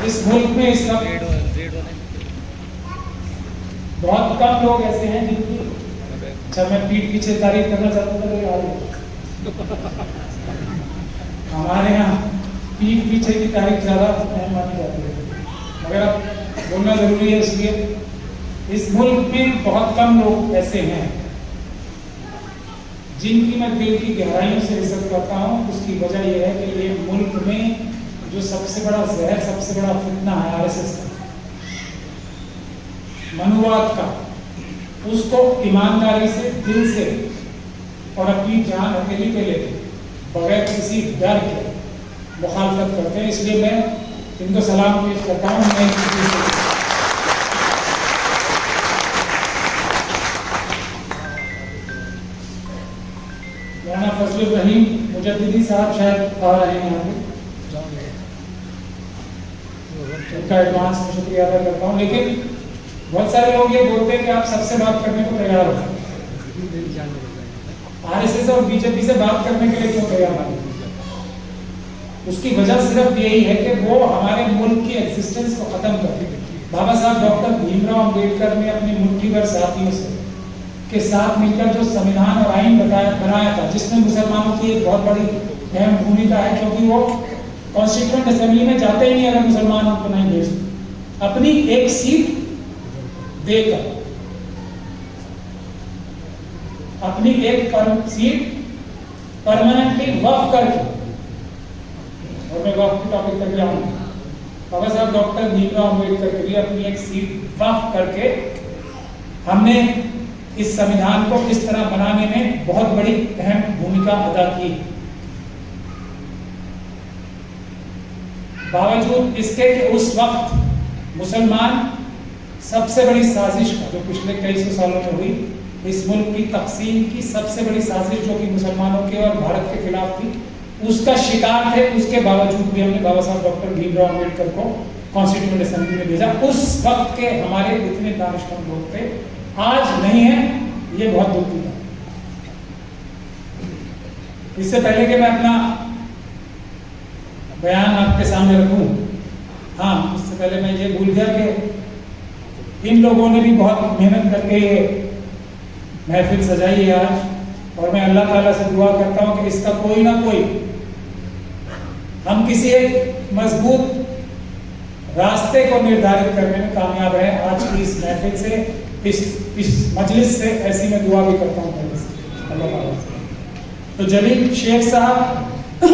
اس ملک میں اس وقت بہت کم لوگ ایسے ہیں جن کی، اچھا میں پیٹھ پیچھے تعریف کرنا چاہتا ہوں تو ہمارے یہاں پیٹھ پیچھے کی تعریف زیادہ اہم مانی جاتی ہے، مگر اب بولنا ضروری ہے، اس لیے اس ملک میں بہت کم لوگ ایسے ہیں جن کی میں دل کی گہرائیوں سے عزت کرتا ہوں۔ اس کی وجہ یہ ہے کہ یہ ملک میں جو سب سے بڑا زہر، سب سے بڑا فتنہ ہے RSS کا، منوواد کا، اس کو ایمانداری سے، دل سے اور اپنی جان ہتھیلی پہ لے کے بغیر کسی ڈر کے مخالفت کرتے ہیں۔ اس لیے میں ان کو سلام پیش کرتا ہوں۔ مولانا فضل الرحیم مجددی صاحب شاید آ رہے ہیں یہاں پہ، ان کا ایڈوانس میں شکریہ ادا کرتا ہوں۔ لیکن بہت سارے لوگ یہ بولتے ہیں کہ آپ سب سے بات کرنے کو تیار ہو، RSS اور BJP سے بات کرنے کے لیے کیوں تیار نہیں؟ اس کی وجہ صرف یہی ہے کہ وہ ہمارے ملک کی ایگزسٹنس کو ختم کر دیں۔ بابا صاحب ڈاکٹر بھیم راؤ امبیڈکر نے اپنی مٹھی بھر ساتھیوں سے کے ساتھ مل کر جو سموِدھان اور آئین بنایا تھا، جس میں مسلمانوں کی ایک بہت بڑی اہم بھومکا ہے، کیونکہ وہ کانسٹیٹیوئنٹ اسمبلی میں جاتے ہی نہیں اگر مسلمان ان کو نہیں بھیجتے، اپنی ایک سیٹ دے کر، اپنی ایک سیٹ پرماننٹلی وقف کر کے، اور میں وقف کی ٹاپک پر بھی آؤں گا، بابا صاحب ڈاکٹر بھیم راؤ امبیڈکر کے لیے اپنی ایک سیٹ وقف کر کے ہم نے اس سموِدھان کو اس طرح بنانے میں بہت بڑی اہم بھومکا ادا کی۔ باوجود اس کے کہ اس وقت مسلمان سب سے بڑی سازش کا، جو پچھلے کئی سو سالوں میں ہوئی، اس ملک کی تقسیم کی سب سے بڑی سازش جو کہ مسلمانوں کے اور بھارت کے خلاف تھی، اس کا شکار تھے۔ اس کے باوجود بھی ہم نے بابا صاحب ڈاکٹر بھیم راؤ امبیڈکر کو کانسٹیٹیوئنٹ اسمبلی میں بھیجا۔ اس وقت کے ہمارے اتنے دانشمند لوگ تھے، آج نہیں ہے، یہ بہت دکھ کی بات۔ اس سے پہلے کہ میں اپنا بیان آپ کے سامنے رکھوں، ہاں اس سے پہلے میں یہ بھول گیا کہ ان لوگوں نے بھی بہت محنت کر کے محفل سجائی ہے آج، اور میں اللہ تعالیٰ سے دعا کرتا ہوں کہ اس کا کوئی نہ کوئی ہم کسی ایک مضبوط راستے کو نردھارت کرنے میں کامیاب ہے۔ آج کی اس محفل سے، اس مجلس سے ایسی میں دعا بھی کرتا ہوں پہلے سے اللہ تعالیٰ سے۔ تو جلیل شیخ صاحب،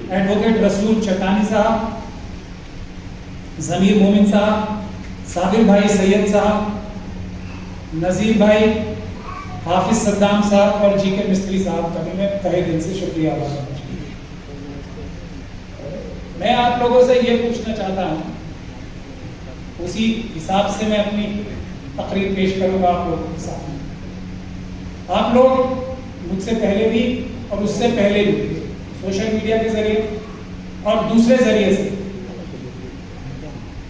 ایڈوکیٹ رسول چٹانی صاحب، ضمیر مومن صاحب، صابر بھائی سید صاحب، نذیر بھائی، حافظ صدام صاحب اور جی کے مستری صاحب کا بھی میں تہہ دل سے شکریہ ادا کرتا ہوں۔ میں آپ لوگوں سے یہ پوچھنا چاہتا ہوں، اسی حساب سے میں اپنی تقریر پیش کروں گا آپ لوگوں کے سامنے۔ آپ لوگ مجھ سے پہلے بھی اور اس سے پہلے بھی سوشل میڈیا کے ذریعے اور دوسرے ذریعے سے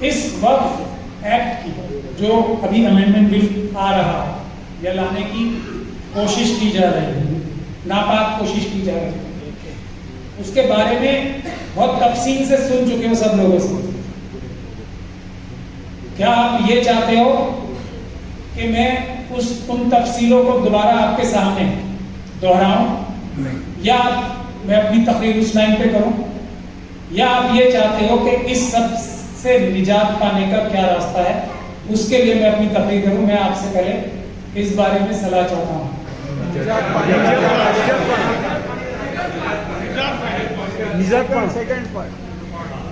اس وقت ایکٹ کی جو ابھی امینڈمنٹ بل آ رہا ہے یا لانے کی کوشش کی جا رہی ہے، ناپاک کوشش کی جا رہی ہے، اس کے بارے میں بہت تفصیل سے سن چکے ہو سب لوگوں سے۔ کیا آپ یہ چاہتے ہو کہ میں ان تفصیلوں کو دوبارہ آپ کے سامنے دہراؤں، یا میں اپنی تقریر اس لائن پہ کروں، یا آپ یہ چاہتے ہو کہ اس سب سے نجات پانے کا کیا راستہ ہے، اس کے لیے میں اپنی تقریر کروں؟ میں آپ سے پہلے اس بارے میں صلاح چاہتا ہوں۔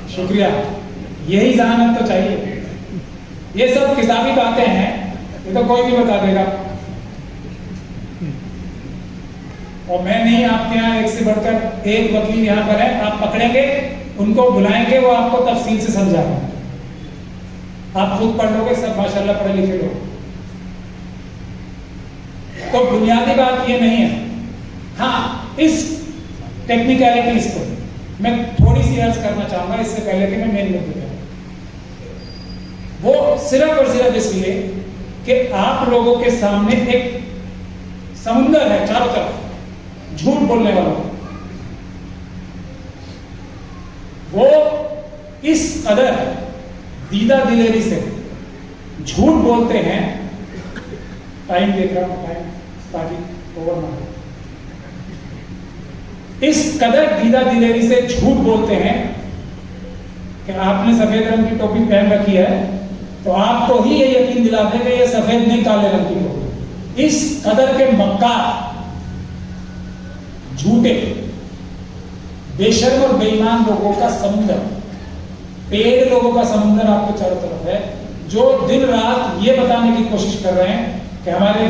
شکریہ، یہی ذہانت تو چاہیے۔ یہ سب کتابی باتیں ہیں، یہ تو کوئی بھی بتا دے گا، اور میں نہیں، آپ کے یہاں ایک سے بڑھ کر ایک وکیل یہاں پر ہے، آپ پکڑیں گے، ان کو بلائیں گے، وہ آپ کو تفصیل سے سمجھائیں گے، آپ خود پڑھ لو گے، سب ماشاءاللہ پڑھے لکھے لوگ۔ تو بنیادی بات یہ نہیں ہے، ہاں اس ٹیکنیکلٹیز کو میں تھوڑی سی عرض کرنا چاہوں گا اس سے پہلے کہ میں مین مدعے پہ، وہ صرف اور صرف اس لیے کہ آپ لوگوں کے سامنے ایک سمندر ہے چاروں طرف جھوٹ بولنے والا، وہ اس قدر दीदा दिलेरी से झूठ बोलते हैं, टाइम देख रहा हूं, टाइम ताकि ओवर ना हो, इस कदर दीदा दिलेरी से झूठ बोलते हैं कि आपने सफेद रंग की टोपी पहन रखी है तो आपको ही ये यकीन दिलाते कि ये सफेद नहीं काले रंग की टोपी। इस कदर के मक्कार, झूठे, बेशर्म और बेईमान लोगों का समुद्र, पेड़ लोगों का समुद्र आपके चारों तरफ है, जो दिन रात ये बताने की कोशिश कर रहे हैं कि हमारे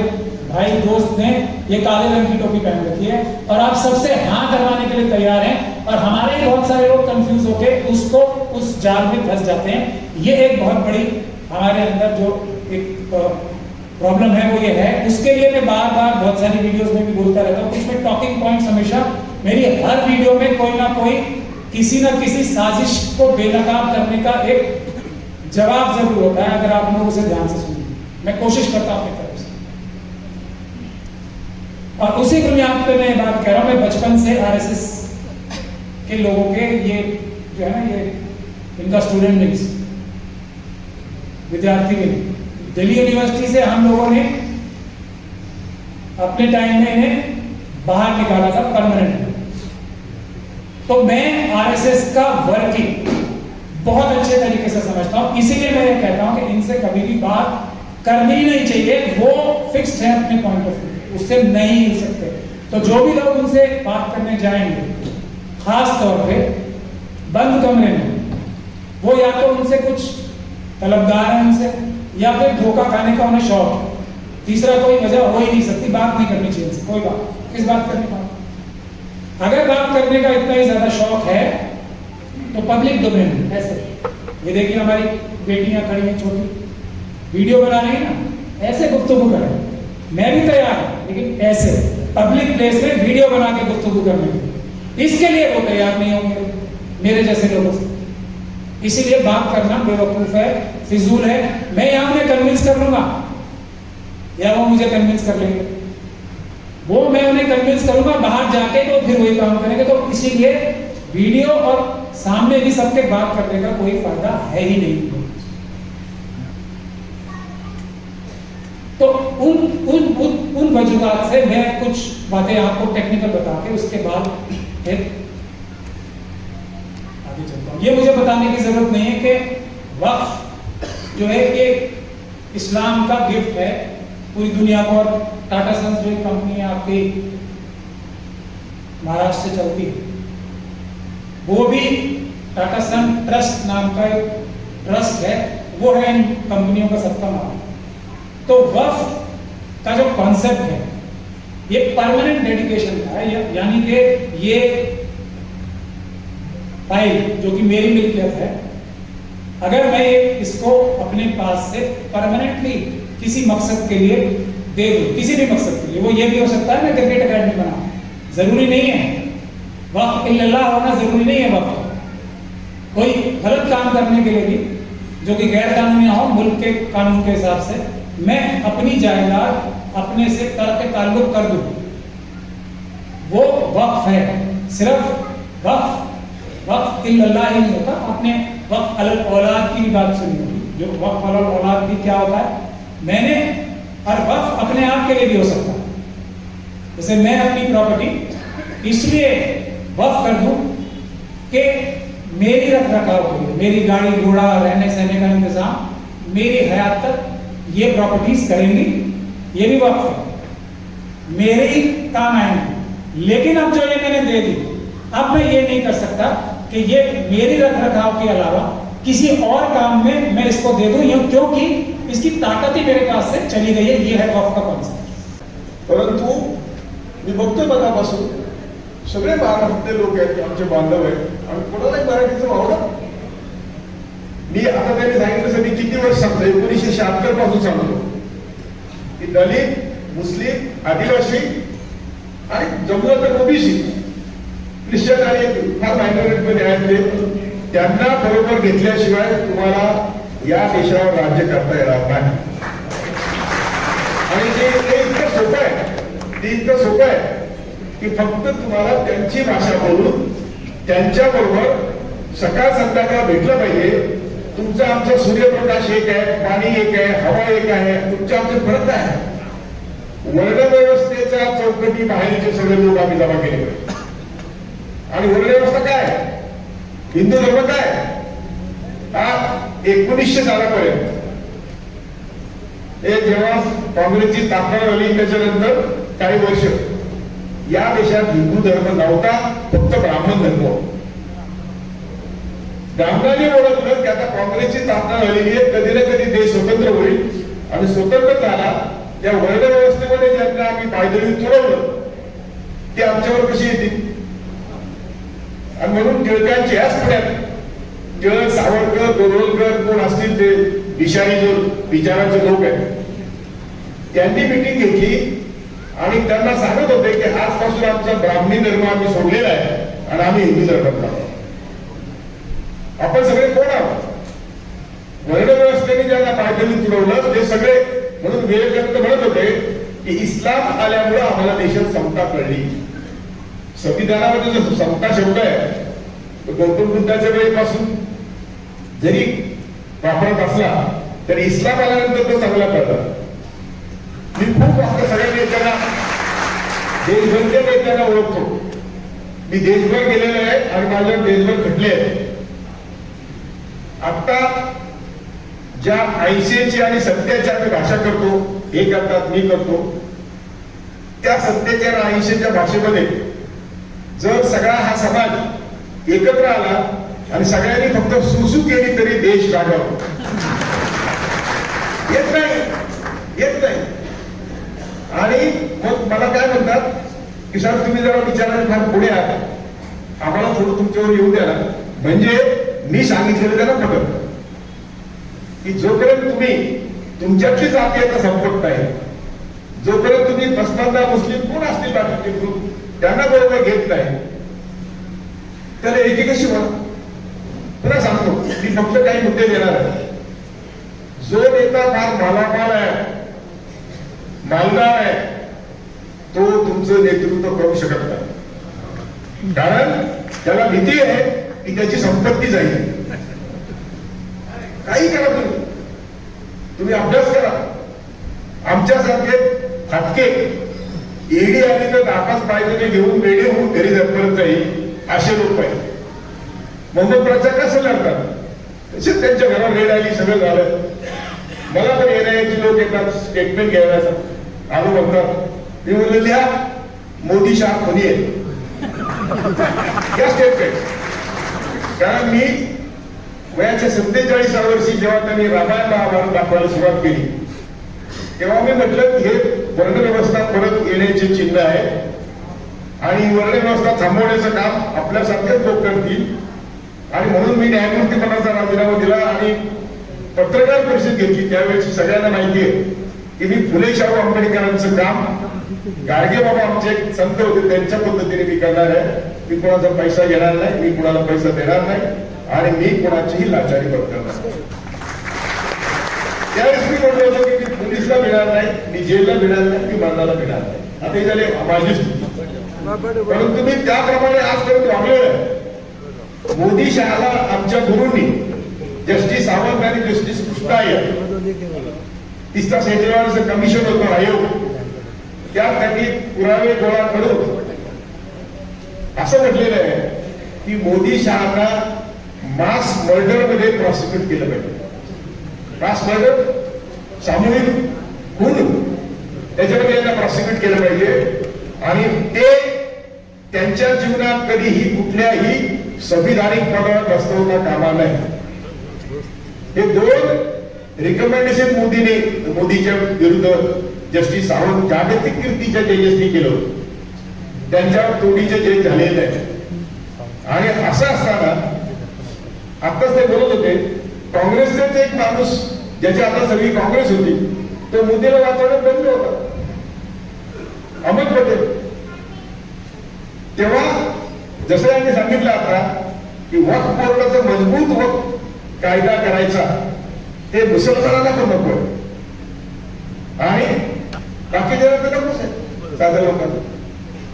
भाई दोस्त ने ये काले रंग की टोपी पहन रखी है, और आप सबसे हाँ करवाने के लिए तैयार हैं, और हमारे ही बहुत सारे लोग कंफ्यूज होके उसको उस जाल में फंस जाते हैं। ये एक बहुत बड़ी हमारे अंदर जो एक प्रॉब्लम है वो ये है। उसके लिए मैं बार बार बहुत सारी वीडियोस में भी बोलता रहता हूँ, उसमें टॉकिंग पॉइंट्स हमेशा मेरी हर वीडियो में कोई ना कोई किसी ना किसी साजिश को बेनकाब करने का एक जवाब जरूर होता है, अगर आप लोग उसे ध्यान से सुनिए। मैं कोशिश करता हूं अपनी तरफ से, और उसी बुनियाद पे मैं बात कर रहा हूं। मैं बचपन से आरएसएस के लोगों के ये जो है ना, ये इनका स्टूडेंट नहीं, विद्यार्थी नहीं, दिल्ली यूनिवर्सिटी से हम लोगों ने अपने टाइम में इन्हें बाहर निकाला था परमानेंट। तो मैं आरएसएस का वर्किंग बहुत अच्छे तरीके से समझता हूं, इसीलिए मैं ये कहता हूं कि इनसे कभी भी बात करनी ही नहीं चाहिए। वो फिक्स्ड है अपने पॉइंट ऑफ व्यू, उससे नहीं हिल सकते। तो जो भी लोग उनसे बात करने जाएंगे, खास तौर पे बंद कमरे में, वो या तो उनसे कुछ तलबगार है उनसे, या फिर धोखा खाने का उन्हें शौक है। तीसरा कोई वजह हो ही नहीं सकती, बात नहीं करनी चाहिए उनसे, कोई बात किस बात करने का। अगर बात करने का इतना ही ज्यादा शौक है तो पब्लिक डोमेन ऐसे, ये देखिए हमारी बेटियां खड़ी हैं छोटी, वीडियो बना रही है ना, ऐसे गुफ्तगू करें। मैं भी तैयार हूं, लेकिन ऐसे पब्लिक प्लेस में वीडियो बना के गुफ्तगू करने के, इसके लिए वो तैयार नहीं होंगे मेरे जैसे लोगों से। इसीलिए बात करना बेवकूफ है, फिजूल है। मैं यहां उन्हें कन्विंस कर लूंगा या वो मुझे कन्विंस कर लेंगे, वो मैं उन्हें कन्विंस करूंगा, बाहर जाके तो फिर वही काम करेंगे। तो इसीलिए वीडियो और सामने भी सबके बात करने का कोई फायदा है ही नहीं। तो उन वजूहात से मैं कुछ बातें आपको टेक्निकल बता के उसके बाद फिर आगे चलता हूं। ये मुझे बताने की जरूरत नहीं है कि वक्फ जो है ये इस्लाम का गिफ्ट है पूरी दुनिया को। और टाटा सन्स जो कंपनी है आपकी महाराष्ट्र से चलती है, वो भी टाटा सन ट्रस्ट नाम का एक ट्रस्ट है, वो है इन कंपनियों का सबका नाम। तो वक्फ का जो कॉन्सेप्ट है ये परमानेंट डेडिकेशन का है, यानी कि ये फाइल जो कि मेरी मिल्कियत है, अगर मैं इसको अपने पास से परमानेंटली किसी मकसद के लिए दे दूं, किसी भी मकसद के लिए, वो ये भी हो सकता है मैं क्रिकेट एकेडमी बनाऊं, जरूरी नहीं है। वक्फ इल्लल्लाह होना जरूरी नहीं है। वक्फ कोई गलत काम करने के लिए भी, जो कि गैर कानूनी हो मुल्क के कानून के हिसाब से, मैं अपनी जायदाद अपने से तर्क ताल्लुक कर दूं, वो वक्फ है। सिर्फ वक्फ इल्लल्लाह ही नहीं होता। आपने वक्फ अलल औलाद की भी बात सुनी होगी, जो वक्फ अलल औलाद भी क्या होता है, मैंने, और वक्फ अपने आप के लिए भी हो सकता है। जैसे मैं अपनी प्रॉपर्टी इसलिए वक्फ कर दूं कि मेरी रख रखाव के लिए, मेरी गाड़ी घोड़ा रहने सहने का इंतजाम मेरी हयात तक ये प्रॉपर्टीज करेंगी, ये भी वक्फ है, मेरे ही काम आएंगे। लेकिन अब जो ये मैंने दे दी, अब मैं ये नहीं कर सकता कि ये मेरी रख रखाव के अलावा किसी और काम में मैं इसको दे दूं, क्योंकि इसकी ताकत ही मेरे पास से चली गई है। ये है वक्फ का कॉन्सेप्ट। परंतु मी बघतोय मगापासून सगळे महाराष्ट्रातले लोक आहेत, आमचे बांधव आहेत, आणि कोणालाही मराठीचं आवडत. मी आता त्यांनी सांगितलं मी किती वर्ष सांगतो, 1976 पासून सांगतो की दलित, मुस्लिम, आदिवासी आणि जम्मू तर ओबीसी, ख्रिश्चन आणि फार मायनॉरिटी मध्ये आहेत, त्यांना बरोबर घेतल्याशिवाय तुम्हाला या देशावर राज्य करता येणार नाही. आणि ते इतकं सोपं आहे, ते इतकं सोपं आहे की फक्त तुम्हाला त्यांची भाषा बोलून त्यांच्या बरोबर सकाळ संध्याकाळ भेटलं पाहिजे, तुमचा आमचा सूर्यप्रकाश एक आहे, पाणी एक आहे, हवा एक आहे, तुमच्या आमचे फरक आहे. वर्णव्यवस्थेच्या चौकटी बाहेरचे सगळे लोक आम्ही जमा केले पाहिजे. आणि वर्णव्यवस्था काय, हिंदू धर्म काय, हा 1900 सालापर्यंत हे जेव्हा काँग्रेसची स्थापना झाली त्याच्यानंतर काही वर्ष या देशात हिंदू धर्म नव्हता, फक्त ब्राह्मण धर्म. ब्राह्मणांनी ओळखलं की आता काँग्रेसची स्थापना झालेली आहे, कधी ना कधी देश स्वतंत्र होईल. आणि स्वतंत्र झाला त्या वर्णव्यवस्थेमध्ये ज्यांना आम्ही पायदळी तुडवलं ते आमच्यावर कशी येतील. आणि म्हणून टिळकांची याच पुण्यात टिळक, सावरकर, गोरवलकर कोण असतील ते विषारी जो विचारांचे लोक आहेत, त्यांनी मिटिंग घेतली आणि त्यांना सांगत होते की आजपासून आमचा ब्राह्मणी धर्म आम्ही सोडलेला आहे आणि आम्ही हिंदू धर्मात आहोत. आपण सगळे कोण आहोत. वर्णव्यवस्थेने ज्यांना पायदळी तुडवलं ते सगळे. म्हणून विवेकानंद म्हणत होते की इस्लाम आल्यामुळे आम्हाला देशात समता कळली. संविधानामध्ये जो समता शब्द आहे तो गौतम बुद्धाच्या वेळेपासून जरी वापरत असला तरी इस्लाम आल्यानंतर तो चांगला कळला. मी खूप आपल्या सगळ्या नेत्यांना, देशभरच्या नेत्यांना ओळखतो. मी देशभर गेलेलो आहे आणि माझ्यावर देशभर घडले आहे. आता ज्या 80ची आणि 70ची आम्ही भाषा करतो, हे करतात मी करतो, त्या 70च्या आणि 80च्या भाषेमध्ये जर सगळा हा समाज एकत्र आला आणि सगळ्यांनी फक्त सुसू केली तरी देश रागावतो. येत नाही, येत नाही. आणि मग मला काय म्हणतात की साहेब तुम्ही जरा विचारायला फार पुढे आहात, आम्हाला थोडं तुमच्यावर येऊ द्या ना. म्हणजे मी सांगितलेलं त्यांना पटत की जोपर्यंत तुम्ही तुमच्यातली जातीयता संपत नाही, जोपर्यंत तुम्ही पसंतदा मुस्लिम कोण असतील बाकीचे ग्रुप त्यांना बरोबर घेत नाही, त्याला एकी कशी म्हणा. पुन्हा सांगतो मी फक्त काही मुद्दे देणार आहे. जो नेता फार मालामाल आहे, मालदार आहे, तो तुमचं नेतृत्व करू शकत नाही. कारण त्याला भीती आहे की त्याची संपत्ती जाईल. काही करा तुम्ही अभ्यास करा. आमच्यासारखे फाटके ईडी आली तर नापास पाहिजे घेऊन वेडे होऊन घरी परत जाईल असे लोक पाहिजे. मोहम्मद प्रचार कसं लढतात तसेच त्यांच्या घरावर रेड आली, सगळं झालं. मला पण NIA लोक येतात स्टेटमेंट घ्यायला, आलो म्हणतात. मी म्हणलं लिहा मोदी शाह कोणी आहे या स्टेटमेंट. कारण मी वयाच्या 47व्या वर्षी जेव्हा त्यांनी रामायण महाभारत दाखवायला सुरुवात केली तेव्हा मी म्हटलं की हे वर्णव्यवस्था परत येण्याचे चिन्ह आहे आणि वर्णव्यवस्था थांबवण्याचं काम आपल्यासारखेच लोक करतील. आणि म्हणून मी न्यायमूर्तीपदाचा राजीनामा दिला आणि पत्रकार परिषद घेतली. त्यावेळेची सगळ्यांना माहिती आहे की मी फुले शाहू आंबेडकरांचं काम, गाडगे बाबा आमचे एक संत होते त्यांच्या पद्धतीने मी करणार आहे. मी कोणाचा पैसा घेणार नाही, मी कोणाला पैसा देणार नाही आणि मी कोणाचीही लाचारी करणार नाही. त्यावेळेस मी म्हटलं होतं की मी पोलिसला मिळणार नाही, मी जेलला मिळणार नाही, मी मरणाला मिळणार नाही. आता हे झाले माझी स्थिती. परंतु मी त्याप्रमाणे आजपर्यंत वागलेलं आहे. मोदी शहाला आमच्या गुरूंनी जस्टिस सावंत आणि जस्टिस कृष्णा अय्यर 30 कमिशन होतं आयोग, त्यात त्यांनी पुरावे गोळा करून असं म्हटलेलं आहे की मोदी शहाना मास मर्डर मध्ये प्रॉसिक्यूट केलं पाहिजे. मास मर्डर, सामूहिक खून, त्याच्यामध्ये यांना प्रॉसिक्यूट केलं पाहिजे. आणि ते त्यांच्या जीवनात कधीही कुठल्याही संविधानिक पदावर बसवता कामा नाही. हे 2 रिकमेंडेशन मोदीच्या विरुद्ध जस्टिस सावंत जागतिक कीर्तीच्या जजेसनी केलं होतं. त्यांच्यावर तोडीचे जज झालेले आहे. आणि असं असताना आताच ते बोलत होते काँग्रेसचेच एक माणूस ज्याची आता सगळी काँग्रेस होती तो मोदीला वाचवण्यात बंद होता, अहमद पटेल. तेव्हा जसं यांनी सांगितलं आता की वक्फ बोर्डाचा मजबूत वक्फ कायदा करायचा, ते मुसलमानांना पण नको आणि बाकीच्या नकोच आहे साध्या लोकांना.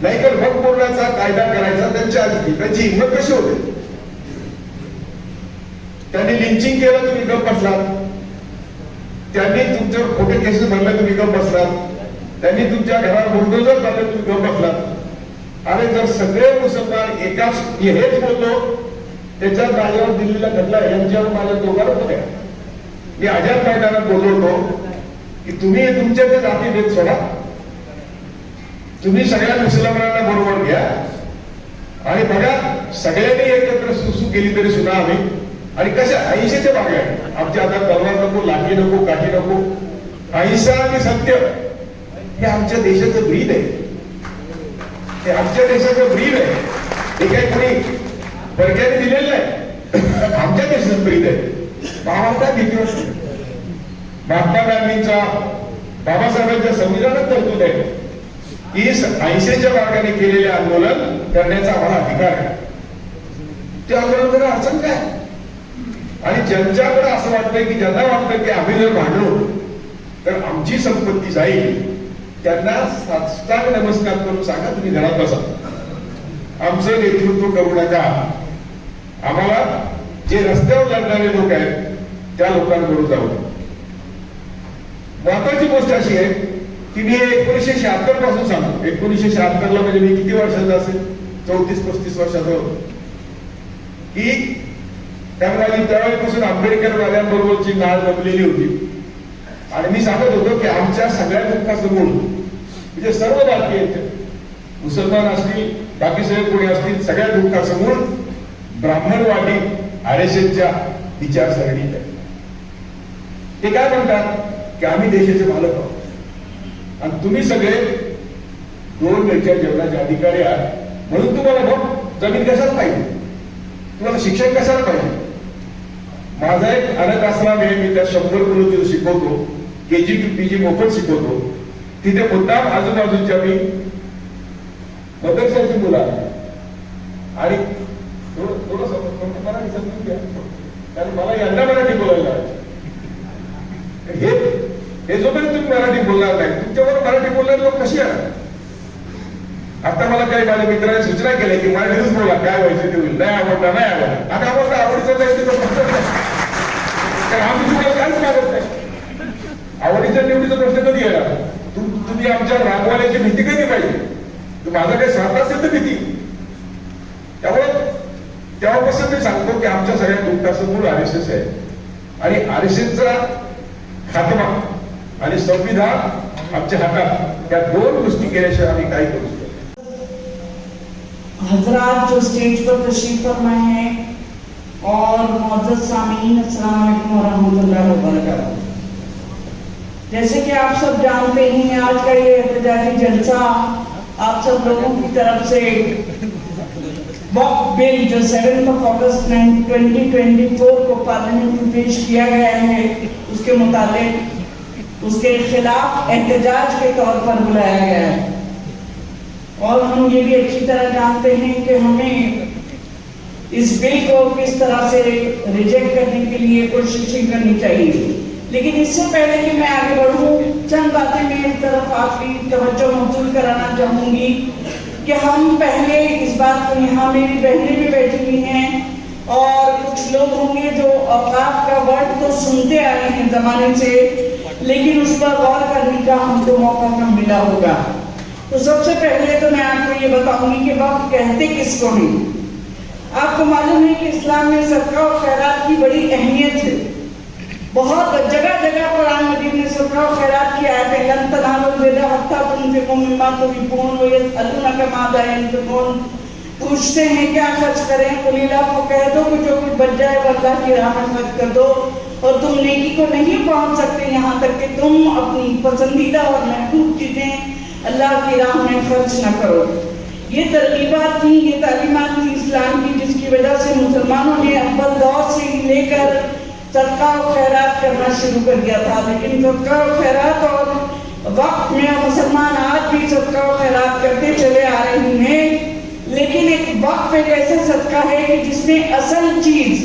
नाही तर वक्फ बोर्डाचा कायदा करायचा त्यांच्या आधी, त्यांची हिंमत कशी होते. त्यांनी लिंचिंग केलं, तुम्ही गप्प बसलात. त्यांनी तुमच्यावर खोटे केसेस भरले, तुम्ही गप्प बसलात. त्यांनी तुमच्या घरावर बुलडोजर टाकले, तुम्ही गप्प बसलात. आणि जर सगळे मुसलमान एकाच, हेच बोललो, त्याच्यात राजावर दिल्लीला घडला, यांच्यावर माझ्या दोघांना होत्या. मी आझाद मैदानात बोललो होतो की तुम्ही तुमच्या ते जातीभेद सोडा, तुम्ही सगळ्या मुसलमानांना बरोबर घ्या आणि बघा सगळ्यांनी एकत्र सुसू केली तरी सुद्धा आम्ही. आणि कशा अहिंसेच्या मागे आहे. आमच्या हातात तलवार नको, लाठी नको, काठी नको. अहिंसा आणि सत्य हे आमच्या देशाचं ब्रीद आहे. हे आमच्या देशाचं ब्रीद आहे. हे काही कोणी परक्याने दिलेलं नाही, आमच्या देशाचं ब्रीद आहे. महात्मा भीती वाटते. महात्मा गांधींचा, बाबासाहेबांच्या संविधानात तरतूद आहे की अहिंसेच्या मार्गाने केलेले आंदोलन करण्याचा आम्हाला अधिकार आहे. ते आंदोलन जरा अडचण काय. आणि ज्यांच्याकडे असं वाटतंय की ज्यांना वाटतं की आम्ही जर भांडलो तर आमची संपत्ती जाईल, त्यांना साष्टांग नमस्कार करून सांगा तुम्ही घरात बसा, आमचं नेतृत्व करू नका. आम्हाला जे रस्त्यावर लढणारे लोक आहेत त्या लोकांबरोबर जाऊ. महत्वाची गोष्ट अशी आहे की मी 1976 पासून सांगतो. 1976 म्हणजे मी किती वर्षाचा असेल, 34-35 वर्षाचा होतो. की त्यामुळे त्यावेळेपासून आंबेडकर वाल्यांबरोबरची नाळ जमलेली होती. आणि मी सांगत होतो की आमच्या सगळ्या दुःखाचं मूळ म्हणजे सर्व भारतीय, मुसलमान असतील, बाकी सगळे कोणी असतील, सगळ्या दुःखाचं मूळ ब्राह्मणवादी RSSच्या विचारसरणीत आहे. ते काय म्हणतात की आम्ही देशाचे मालक आहोत आणि तुम्ही सगळे 2 वेळच्या जेवणाचे अधिकारी आहात, म्हणून तुम्हाला मग जमीन कशाला पाहिजे, तुम्हाला शिक्षण कशाला पाहिजे. माझा एक अनाथ आश्रम आहे, मी त्या 100 मुलं तिथे शिकवतो, KG to PG मोफत शिकवतो. तिथे मुद्दाम आजूबाजूच्या मी मदरशाची मुलं आहेत. आणि थोडं मराठी समजून घ्या, कारण मला यांना मराठी बोलायला हे जोपर्यंत तुम्ही मराठी बोलणार नाही, तुमच्यावर मराठी बोलणारे लोक कशी आहे. आता मला काही माझ्या मित्रांनी सूचना केल्या की मराठीतच बोला, काय व्हायचं ते होईल. नाही आवडला, नाही आवडला. आता आवडला, आवडीचं नाही तिथं प्रश्न नाही, कारण आम्ही तुम्हाला काहीच मागत नाही. आवडीच्या निवडीचा प्रश्न कधी येणार. तुम्ही आमच्या रागवाल्याची भीती कधी पाहिजे. माझा काही स्वार्थ असेल तर भीती. त्यामुळे तेव्हापासून मी सांगतो की आमच्या सगळ्या दुःखाचं मूळ RSS आहे. आणि RSSचा खात्मा आणि संविधान आमच्या हातात, त्या 2 गोष्टी केल्याशिवाय आम्ही काही करू शकतो. हजरात जो स्टेज पर तशरीफ फरमाए हैं और मौजूद सामीन, अस्सलाम वालेकुम वरहमतुल्लाहि वबरकातुहू। जैसे कि आप सब जानते हैं, आज का ये एहतजाजी जलसा आप सब लोगों की तरफ से वक्फ बिल जो 7 अगस्त 2024 को पार्लियामेंट में पेश किया गया है, उसके मुताबिक उसके खिलाफ एहतजाज के तौर पर बुलाया गया है। और हम ये भी अच्छी तरह जानते हैं कि हमें इस बिल को किस तरह से रिजेक्ट करने के लिए कोशिशें करनी चाहिए। लेकिन इससे पहले कि मैं आगे बढ़ूं, चंद बातें मेरी तरफ आपकी तवज्जो मौजूद कराना चाहूंगी कि हम पहले इस बात को, यहाँ मेरी बहनें भी बैठी हुई हैं और कुछ लोग होंगे जो औकाफ का वर्ड तो सुनते आए हैं जमाने से, लेकिन उस पर गौर करने का हमको मौका कम मिला होगा। तो सबसे पहले तो मैं आपको ये बताऊंगी कि वक्फ कहते किसको नहीं। आपको मालूम है कि इस्लाम में सदका और खैरात की बड़ी अहमियत है। बहुत जगह जगह कुरान मजीद में सदका और खैरात की आयतें, लन तनालुल बिर्रा हत्ता तुनफिकू मिम्मा तुहिब्बून व यसअलूनका माज़ा युनफिकून, पूछते हैं क्या खर्च करें, कुल इल्लाह, को कह दो कि जो कुछ बच जाए वो अल्लाह की राह में खर्च कर दो, और तुम नेकी को नहीं पहुंच सकते यहाँ तक कि तुम अपनी पसंदीदा और महबूब चीजें अल्लाह की राह में खर्च न करो। ये तरकीबात थी, ये तालीमात थी इस्लाम की, जिसकी वजह से मुसलमानों ने अव्वल दौर से ही लेकर सदका और खैरात करना शुरू कर दिया था। लेकिन सदका और खैरात और वक्त में मुसलमान आज भी सदका और खैरात करते चले आ रहे हैं। लेकिन एक वक्त एक ऐसा सदका है कि जिसमें असल चीज,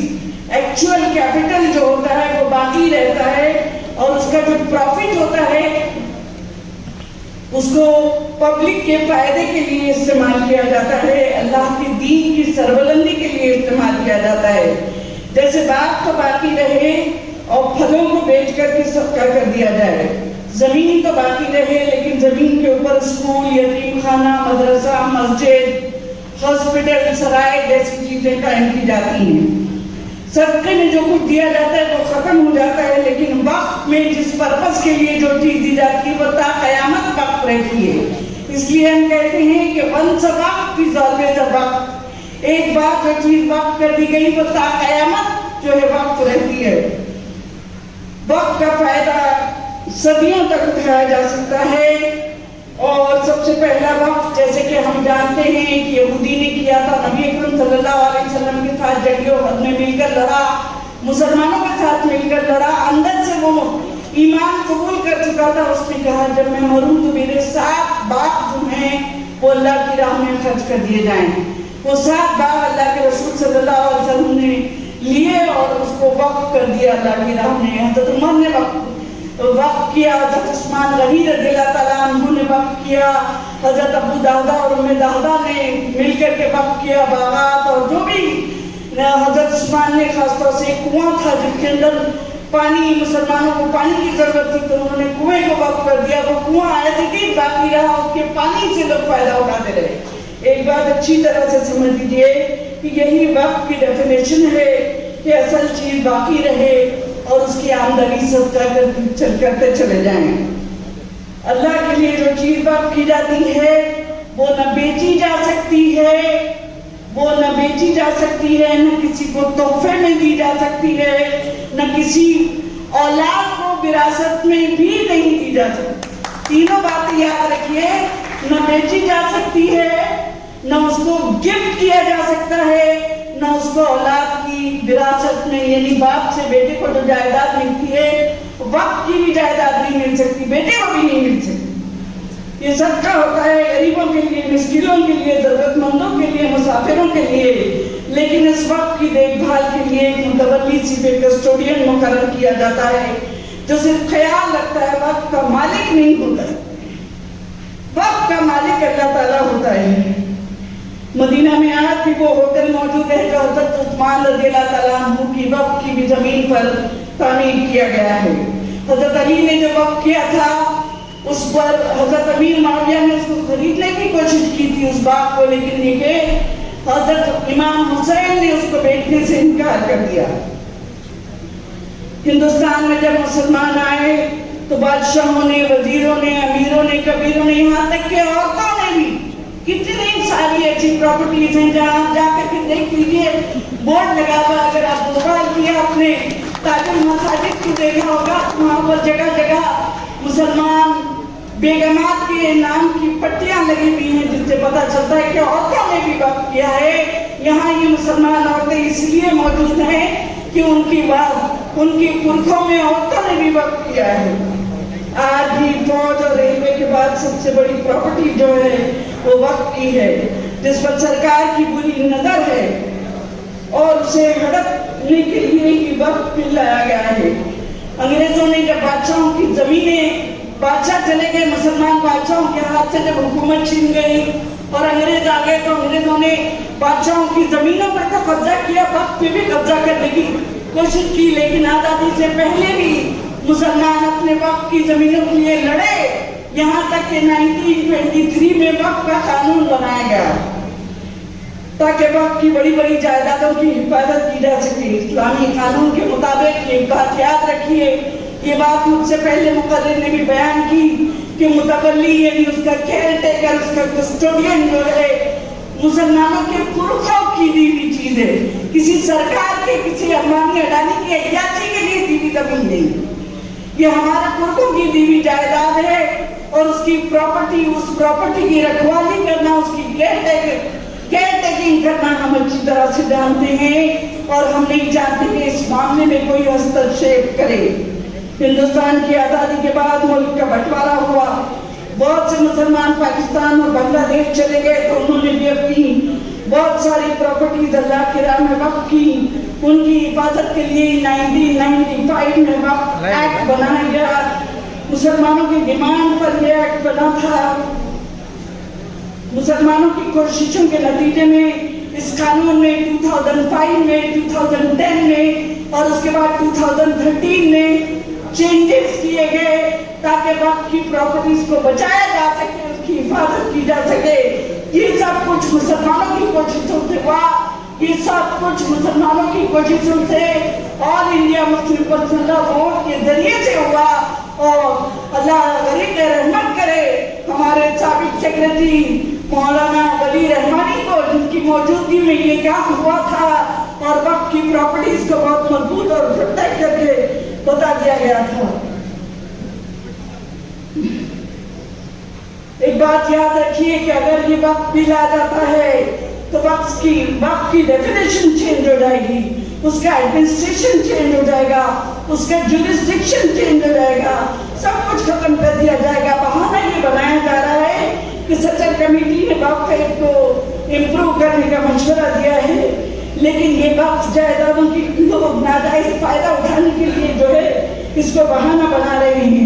एक्चुअल कैपिटल जो होता है वो बाकी रहता है, और उसका जो प्रॉफिट होता है उसको पब्लिक के फायदे के लिए इस्तेमाल किया जाता है, अल्लाह के दीन की सरबलंदी के लिए इस्तेमाल किया जाता है। जैसे बाग तो बाकी रहे और फलों को बेच करके सबका कर दिया जाए, जमीन तो बाकी रहे लेकिन जमीन के ऊपर स्कूल, यतीम खाना, मदरसा, मस्जिद, हॉस्पिटल, सराय जैसी चीजें कायम की जाती हैं। सदके में जो कुछ दिया जाता है वो खत्म हो जाता है, लेकिन वक्त में जिस पर्पस के लिए जो चीज दी जाती है वो ता कयामत वक्त रहती है। इसलिए हम कहते हैं कि वंस वक्त इज ऑलवेज अ वक्त। एक बार जो चीज वक्त कर दी गई वो ता कयामत जो है वक्त रहती है। वक्त का फायदा सदियों तक उठाया जा सकता है। और सबसे पहला वक्त जैसे कि हम जानते हैं कि यहूदी ने किया था, नबी अकरम सल्लल्लाहु अलैहि वसल्लम के साथ जंग में मिलकर लड़ा, मुसलमानों के साथ मिलकर लड़ा, अंदर से वो ईमान कबूल कर चुका था। उसने कहा जब मैं मरूं तो मेरे 7 बाग जो हैं वो अल्लाह की राह में खर्च कर दिए जाएं। वो 7 बाग अल्लाह के रसूल सल्लल्लाहु अलैहि वसल्लम ने लिए और उसको वक्फ कर दिया अल्लाह की राह में। हज़रत उमर ने वक्फ किया, हज़रत उस्मान गनी रज़ियल्लाहु तआला अन्हु ने वक्फ किया, हज़रत अबू दादा और उम्मे दादा ने मिलकर के वक्फ किया बागात। और जो भी हज़रत उस्मान ने खासतौर से एक कुआं था जिसके अंदर पानी, मुसलमानों को पानी की जरूरत थी तो उन्होंने कुएं को वक्फ कर दिया। वो कुआं आया थी बाकी रहा, उसके पानी से लोग फायदा उठाते रहे। एक बात अच्छी तरह से समझ लीजिए कि यही वक्फ की डेफिनेशन है कि असल चीज बाकी रहे और उसकी आमदनी सदका करते चले जाएं। अल्लाह के लिए जो चीज वक्फ की जाती है वो न बेची जा सकती है, वो न बेची जा सकती है, न किसी को तोहफे में दी जा सकती है, न किसी औलाद को विरासत में भी नहीं दी जा सकती। तीनों बातें याद रखिए, न बेची जा सकती है, न उसको गिफ्ट किया जा सकता है, न उसको औलाद की विरासत में यानी बाप से बेटे को जो जायदाद मिलती है वक्त की भी जायदाद नहीं मिल सकती, बेटे को भी नहीं मिल सकती। ये सदका होता है गरीबों के लिए, मिस्किनों के लिए, जरूरतमंदों के लिए, मुसाफिरों के लिए। लेकिन इस वक्त की देखभाल के लिए एक मुतवल्ली सिर्फ कस्टोडियन मुकर्रर किया जाता है जो सिर्फ ख्याल रखता है, वक्त का मालिक नहीं होता। वक्त का मालिक अल्लाह ताला होता है। मदीना में आज भी वो होटल मौजूद है जो हज़रत उस्मान रज़ियल्लाहु तआला अन्हु की वक्फ की भी जमीन पर तामीर किया गया है। हज़रत अली ने जो वक्फ किया था उस पर हज़रत अमीर मुआविया ने उसको खरीदने की कोशिश की थी उस बाग को, लेकिन ये कि हज़रत इमाम हुसैन ने उसको बेचने से इनकार कर दिया। हिंदुस्तान में जब मुसलमान आए तो बादशाहों ने, वजीरों ने, अमीरों ने, कबीरों ने, यहाँ तक के औरतों ने भी कितनी सारी ऐसी प्रॉपर्टीज हैं जहाँ जाकर के देख लीजिए, बोर्ड लगा हुआ। अगर आप मोबाइल किया अपने ताजुल मसाजिद को देखा होगा, वहाँ पर जगह जगह मुसलमान बेगमात के नाम की पट्टियां लगी हुई हैं जिससे पता चलता है कि औरतों ने भी वक्फ किया है। यहाँ ये मुसलमान औरतें इसलिए मौजूद हैं कि उनकी पुरखों में औरतों ने भी वक्फ किया है। आज भी फौज और रेलवे के बाद सबसे बड़ी प्रॉपर्टी जो है वो वक्त की है, जिस पर सरकार की बुरी नजर है और उसे हड़पने के लिए ही वक्त बिल लाया गया है। अंग्रेजों ने जब बादशाहों की जमीनें, बादशाह चले गए, मुसलमान बादशाहों के हाथ से जब हुकूमत छीन गई और अंग्रेज आ गए तो अंग्रेजों ने बादशाहों की जमीनों पर तो कब्जा किया, वक्त पे भी कब्जा करने की कोशिश की। लेकिन आजादी से पहले भी मुसलमान अपने वक्त की जमीनों के लिए लड़े, यहाँ तक कि 1923 में वक्त का कानून बनाया गया ताकि वक्त की बड़ी बड़ी जायदादों की हिफाजत की जा सके इस्लामी कानून के मुताबिक। एक बात याद रखिए, ये बात मुझसे पहले मुकर्रिर ने भी बयान की कि मुतवल्ली यानी उसका केयर टेकर, उसका कस्टोडियन जो है मुसलमानों के पुरखों की दी हुई चीज है, किसी सरकार के, किसी अम्बानी अडानी की अयाची के लिए दी हुई जमीन नहीं। ये हमारे पुरखों की दी हुई जायदाद है और उसकी प्रॉपर्टी, उस प्रॉपर्टी की रखवाली करना, उसकी केयर टेकिंग करना हम अच्छी तरह से जानते हैं और हम नहीं चाहते कि इस मामले में कोई हस्तक्षेप करे। हिंदुस्तान की आज़ादी के बाद मुल्क का बंटवारा हुआ, बहुत से मुसलमान पाकिस्तान और बांग्लादेश चले गए तो उन्होंने भी अपनी बहुत सारी प्रॉपर्टीज अल्लाह की राह में वक्फ की। उनकी हिफाजत के लिए 1995 में वक्फ एक्ट बनाया गया। मुसलमानों की डिमांड पर यह एक्ट बना था। मुसलमानों की कोशिशों के नतीजे में इस कानून में 2005 में, 2010 में और उसके बाद 2013 में चेंजेस किए गए ताकि वक्त की प्रॉपर्टीज को बचाया जा सके, उसकी हिफाजत की जा सके। ये सब कुछ मुसलमानों की कोशिशों से हुआ, ये सब कुछ मुसलमानों की कोशिशों से all India Muslim personal vote के जरिए से हुआ। और अल्लाह गरीब रहमत करे हमारे साबिक सेक्रेटरी मौलाना वली रहमानी को, जिनकी मौजूदगी में ये काम हुआ था और वक्त की प्रॉपर्टीज को बहुत मजबूत और प्रोटेक्ट करके बता दिया गया था। एक बात याद रखिए कि अगर ये वक्त बिल आ जाता है तो वक्त की डेफिनेशन चेंज हो जाएगी, उसका एडमिनिस्ट्रेशन चेंज हो जाएगा, उसका जुरिस्डिक्शन चेंज हो जाएगा, सब कुछ खत्म कर दिया जाएगा। बहाना ये बनाया जा रहा है कि सचर कमेटी ने वक्फ एक्ट को इम्प्रूव करने का मशवरा दिया है, लेकिन ये वक्फ जायदादों की लोग नाजायज फायदा उठाने के लिए जो है इसको बहाना बना रहे हैं।